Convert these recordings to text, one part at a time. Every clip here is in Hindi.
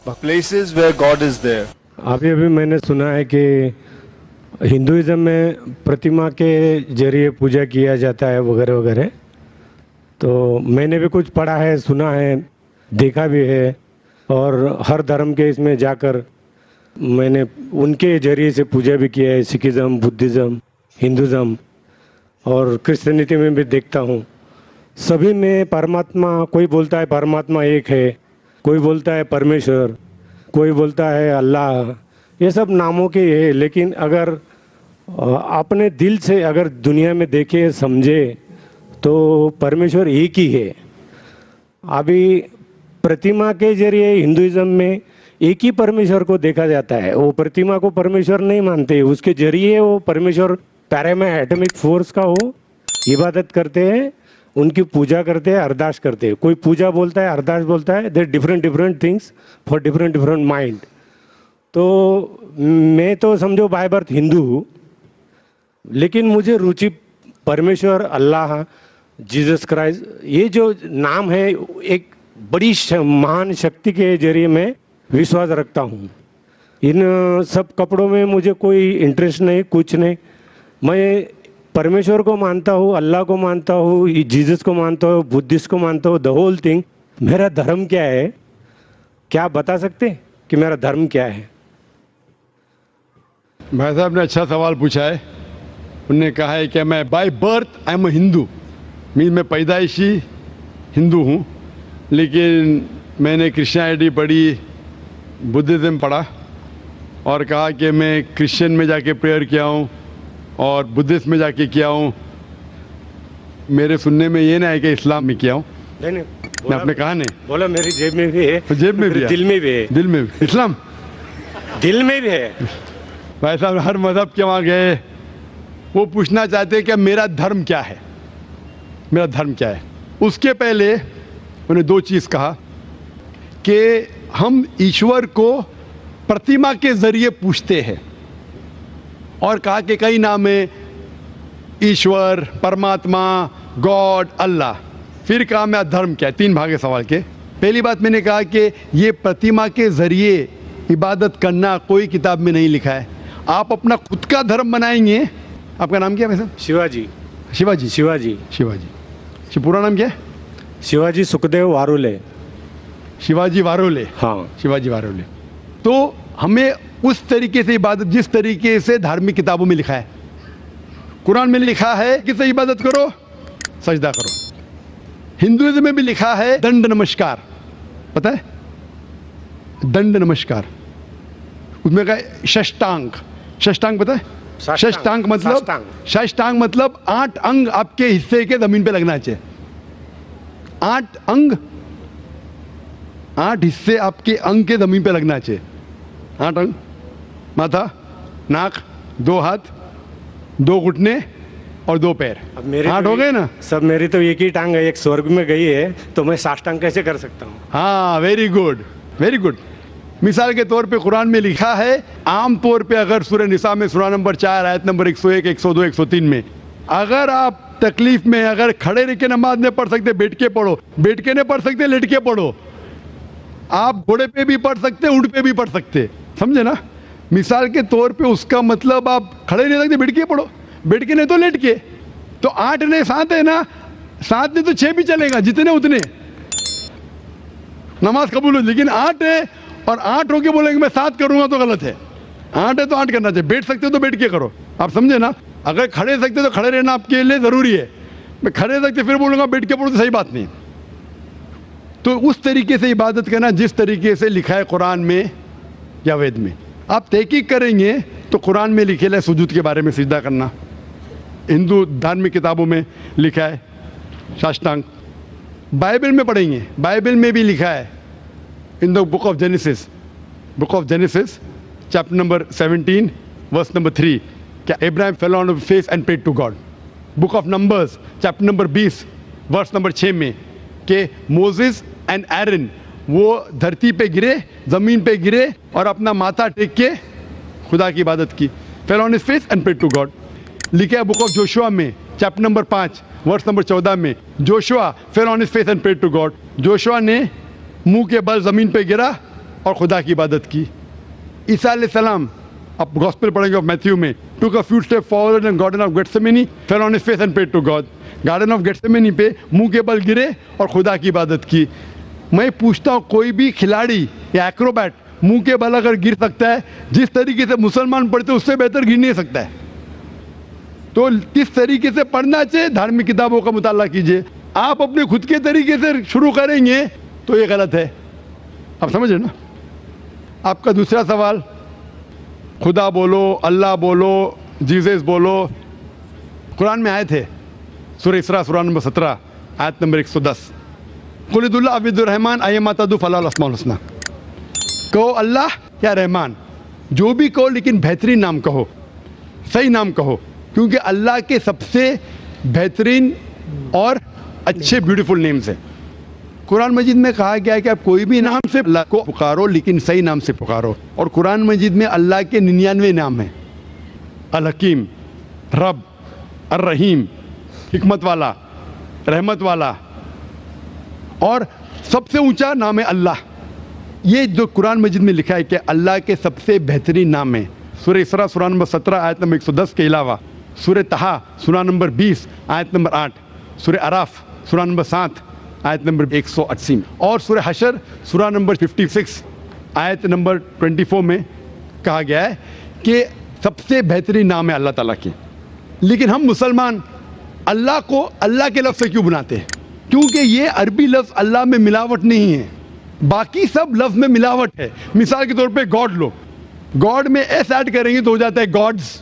places where God is there. अभी अभी मैंने सुना है कि हिंदुइज्म में प्रतिमा के जरिए पूजा किया जाता है वगैरह वगैरह। तो मैंने भी कुछ पढ़ा है, सुना है, देखा भी है, और हर धर्म के इसमें जाकर मैंने उनके जरिए से पूजा भी किया है। सिखिज़्म, बुद्धिज़्म, हिंदुज़्म और क्रिश्चियनिटी में भी देखता हूँ। सभी में परमात्मा, कोई बोलता है परमात्मा एक है, कोई बोलता है परमेश्वर, कोई बोलता है अल्लाह, ये सब नामों के है। लेकिन अगर अपने दिल से अगर दुनिया में देखे समझे तो परमेश्वर एक ही है। अभी प्रतिमा के जरिए हिंदुइज्म में एक ही परमेश्वर को देखा जाता है। वो प्रतिमा को परमेश्वर नहीं मानते, उसके जरिए वो परमेश्वर पैरामे एटॉमिक फोर्स का वो इबादत करते हैं, उनकी पूजा करते हैं, अरदास करते हैं। कोई पूजा बोलता है, अरदास बोलता है, they different things for different mind. तो मैं तो समझो बाय बर्थ हिंदू हूँ, लेकिन मुझे रुचि परमेश्वर, अल्लाह, जीसस क्राइस्ट, ये जो नाम है, एक बड़ी महान शक्ति के जरिए मैं विश्वास रखता हूँ। इन सब कपड़ों में मुझे कोई इंटरेस्ट नहीं, कुछ नहीं। मैं परमेश्वर को मानता हूँ, अल्लाह को मानता हूँ, जीसस को मानता हूँ, बुद्धिस्ट को मानता हूँ, द होल थिंग। मेरा धर्म क्या है, क्या आप बता सकते हैं कि मेरा धर्म क्या है? भाई साहब ने अच्छा सवाल पूछा है। उन्होंने कहा है कि मैं by birth I am Hindu, mean मैं पैदाइशी हिंदू हूँ, लेकिन मैंने क्रिश्चियनिटी पढ़ी, बुद्धिज़्म पढ़ा, और कहा कि मैं क्रिश्चियन में जाके प्रेयर किया हूँ और बुद्धिस्ट में जाके किया हूँ। मेरे सुनने में ये ना है कि इस्लाम में किया हूँ। नहीं, मैं आपने कहा नहीं, बोला मेरी जेब में भी है, जेब में भी है, दिल में भी है, दिल में भी। इस्लाम दिल में भी है। भाई साहब हर मज़हब के वहाँ गए, वो पूछना चाहते हैं कि मेरा धर्म क्या है, मेरा धर्म क्या है। उसके पहले उन्होंने दो चीज़ कहा कि हम ईश्वर को प्रतिमा के ज़रिए पूछते हैं, और कहा कि कई नाम है, ईश्वर, परमात्मा, गॉड, अल्लाह। फिर कहा मेरा धर्म क्या है। तीन भाग है सवाल के। पहली बात मैंने कहा कि ये प्रतिमा के ज़रिए इबादत करना कोई किताब में नहीं लिखा है। आप अपना खुद का धर्म बनाएंगे। आपका नाम क्या है वैसे? शिवाजी। शिवाजी। शिवाजी। शिवाजी। पूरा नाम क्या है? शिवाजी सुखदेव वारोले। शिवाजी वारोले। हाँ, शिवाजी वारोले। तो हमें उस तरीके से इबादत, जिस तरीके से धार्मिक किताबों में लिखा है, कुरान में लिखा है किससे इबादत करो, सजदा करो। हिंदुइज्म में भी लिखा है दंड नमस्कार, पता है? दंड नमस्कार। उसमें कहा है षष्टांग। षष्टांग पता है? षष्टांग मतलब, षष्टांग मतलब 8 अंग आपके हिस्से के जमीन पे लगना चाहिए। 8 अंग, 8 हिस्से आपके अंग के जमीन पे लगना चाहिए। 8 अंग, माथा, नाक, 2 हाथ, 2 घुटने और 2 पैर। 8 हो गए ना? सब मेरी तो एक ही टांग है, एक स्वर्ग में गई है, तो मैं साष्टांग कैसे कर सकता हूँ? हाँ, वेरी गुड, वेरी गुड। मिसाल के तौर पे कुरान में लिखा है, आम तौर पे अगर सूरह निसा में सूरा नंबर 4 आयत नंबर 101, 102, 103 में, अगर आप तकलीफ में अगर खड़े रह के नमाज नहीं पढ़ सकते, बैठ के पढ़ो। बैठ के नहीं पढ़ सकते, लेट के पढ़ो। आप घोड़े पे भी पढ़ सकते, ऊँट पे भी पढ़ सकते, समझे ना? मिसाल के तौर पे उसका मतलब आप खड़े नहीं सकते, बैठ के पढ़ो, बैठ के नहीं तो लेट के। तो 8 ने 7 है ना, 7 ने तो 6 भी चलेगा, जितने उतने नमाज कबूल हो। लेकिन 8 है और 8 होके बोलेंगे मैं 7 करूंगा तो गलत है। 8 है तो 8 करना चाहिए। बैठ सकते हो तो बैठ के करो, आप समझे ना? अगर खड़े सकते तो खड़े रहना आपके लिए ज़रूरी है। मैं खड़े सकते फिर बोलूँगा बैठ के पढ़ो, तो सही बात नहीं। तो उस तरीके से इबादत करना जिस तरीके से लिखा है कुरान में या वेद में। आप तहकीक करेंगे तो कुरान में लिखे है सुजूद के बारे में, सिजदा करना। हिंदू धार्मिक किताबों में लिखा है साष्टांग। बाइबल में पढ़ेंगे, बाइबल में भी लिखा है in the book of Genesis, book of Genesis chapter number 17 verse number 3, क्या Abraham fell on his face and prayed to God. Book of Numbers chapter number 20 verse number 6 में कि मोसेस एंड एरन वो धरती पे गिरे, ज़मीन पे गिरे और अपना माथा टेक के खुदा की इबादत की। Fell on his face and prayed to God. लिखा है बुक ऑफ जोशुआ में चैप्टर नंबर 5 वर्स नंबर 14 में, Joshua fell on his face and prayed to God. Joshua ने मुंह के बल ज़मीन पे गिरा और खुदा की इबादत की। ईसा अलैहिस्सलाम, आप गॉस्पेल पढ़ेंगे ऑफ मैथ्यू में, took a few steps forward in garden of Gethsemane, fell on his face and prayed to God। Garden of Gethsemane पे मुंह के बल गिरे और खुदा की इबादत की। मैं पूछता हूँ, कोई भी खिलाड़ी या एक्रोबैट मुंह के बल अगर गिर सकता है, जिस तरीके से मुसलमान पढ़ते उससे बेहतर गिर नहीं सकता है। तो किस तरीके से पढ़ना चाहिए, धार्मिक किताबों का मुताला कीजिए। आप अपने खुद के तरीके से शुरू करेंगे तो ये गलत है। आप समझ रहे ना। आपका दूसरा सवाल, खुदा बोलो, अल्लाह बोलो, जीसस बोलो, कुरान में आए थे, सूरह इसरा सूरह नंबर 17 आयत नंबर 110, कुलिदुल्लाह अब्दुर रहमान अयमातदु फलाल अस्माउल हुस्ना। कहो अल्लाह या रहमान, जो भी कहो, लेकिन बेहतरीन नाम कहो, सही नाम कहो, क्योंकि अल्लाह के सबसे बेहतरीन और अच्छे ब्यूटीफुल नेम्स हैं। कुरान मजीद में कहा गया है कि आप कोई भी नाम से अल्लाह को पुकारो, लेकिन सही नाम से पुकारो। और कुरान मजीद में अल्लाह के 99 नाम हैं। अल हकीम, रब, अर रहीम, हिकमत वाला, रहमत वाला, और सबसे ऊंचा नाम है अल्लाह। ये जो कुरान मजीद में लिखा है कि अल्लाह के सबसे बेहतरीन नाम है। सूरह इसरा सूरह नंबर 17 आयत नंबर 110 के अलावा सूरह तहा सूरह नंबर 20 आयत नंबर 8, सूरह अराफ सूरह नंबर 7 आयत नंबर 180 और सूरह हशर सूरह नंबर 56 आयत नंबर 24 में कहा गया है कि सबसे बेहतरीन नाम है अल्लाह ताला के। लेकिन हम मुसलमान अल्लाह को अल्लाह के लफ्ज़ से क्यों बनाते हैं? क्योंकि ये अरबी लफ्ज़ अल्लाह में मिलावट नहीं है, बाकी सब लफ्ज़ में मिलावट है। मिसाल के तौर पे गॉड लो, गॉड में एस ऐड करेंगे तो हो जाता है गॉड्स।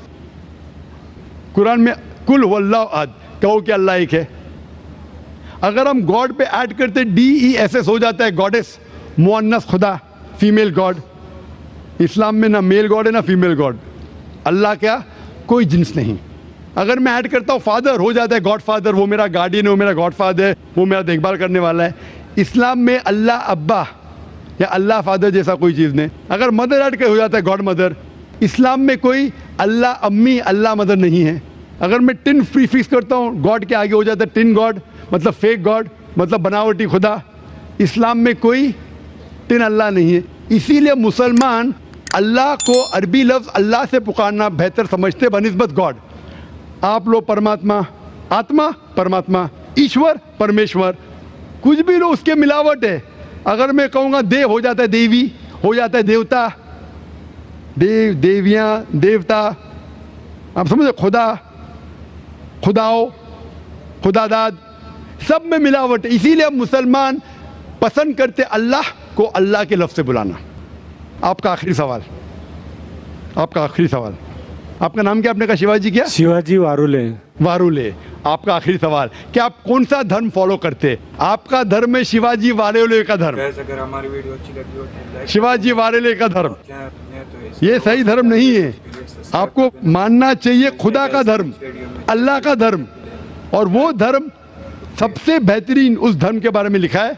कुरान में कुल हुवल्लाहु अहद, कहो कि अल्लाह एक है। अगर हम गॉड पे ऐड करते DESS हो जाता है गॉडेस, मुअन्नस खुदा, फीमेल गॉड। इस्लाम में ना मेल गॉड है ना फीमेल गॉड। अल्लाह क्या, कोई जिन्स नहीं। अगर मैं ऐड करता हूँ फादर, हो जाता है गॉड फादर, वो मेरा गार्डियन है, वो मेरा गॉड फादर है, वो मेरा देखभाल करने वाला है। इस्लाम में अल्लाह अब्बा या अल्लाह फादर जैसा कोई चीज़ नहीं। अगर मदर ऐड कर हो जाता है गॉड मदर। इस्लाम में कोई अल्लाह अम्मी, अल्लाह मदर नहीं है। अगर मैं टिन प्रीफिक्स करता हूँ गॉड के आगे, हो जाता है टिन गॉड, मतलब फेक गॉड, मतलब बनावटी खुदा। इस्लाम में कोई टिन अल्लाह नहीं है। इसीलिए मुसलमान अल्लाह को अरबी लफ्ज़ अल्लाह से पुकारना बेहतर समझते बनिस्बत गॉड। आप लोग परमात्मा, आत्मा, परमात्मा, ईश्वर, परमेश्वर, कुछ भी लो उसके मिलावट है। अगर मैं कहूँगा देव, हो जाता है देवी, हो जाता है देवता, देव, देवियाँ, देवता। आप समझे, खुदा, खुदाओ, खुदादाद, सब में मिलावट है। इसीलिए हम मुसलमान पसंद करते अल्लाह को अल्लाह के लफ्ज़ से बुलाना। आपका आखिरी सवाल, आपका आखिरी सवाल, आपका नाम क्या? आपने कहा शिवाजी क्या? शिवाजी वारुले। वारुले, आपका आखिरी सवाल, कि आप कौन सा धर्म फॉलो करते? आपका धर्म है शिवाजी वारुले का धर्म। अगर हमारी वीडियो अच्छी लगी हो तो शिवाजी वारुले का धर्म तो ये सही धर्म नहीं है। आपको मानना चाहिए खुदा का धर्म, अल्लाह का धर्म, और वो धर्म सबसे बेहतरीन उस धर्म के बारे में लिखा है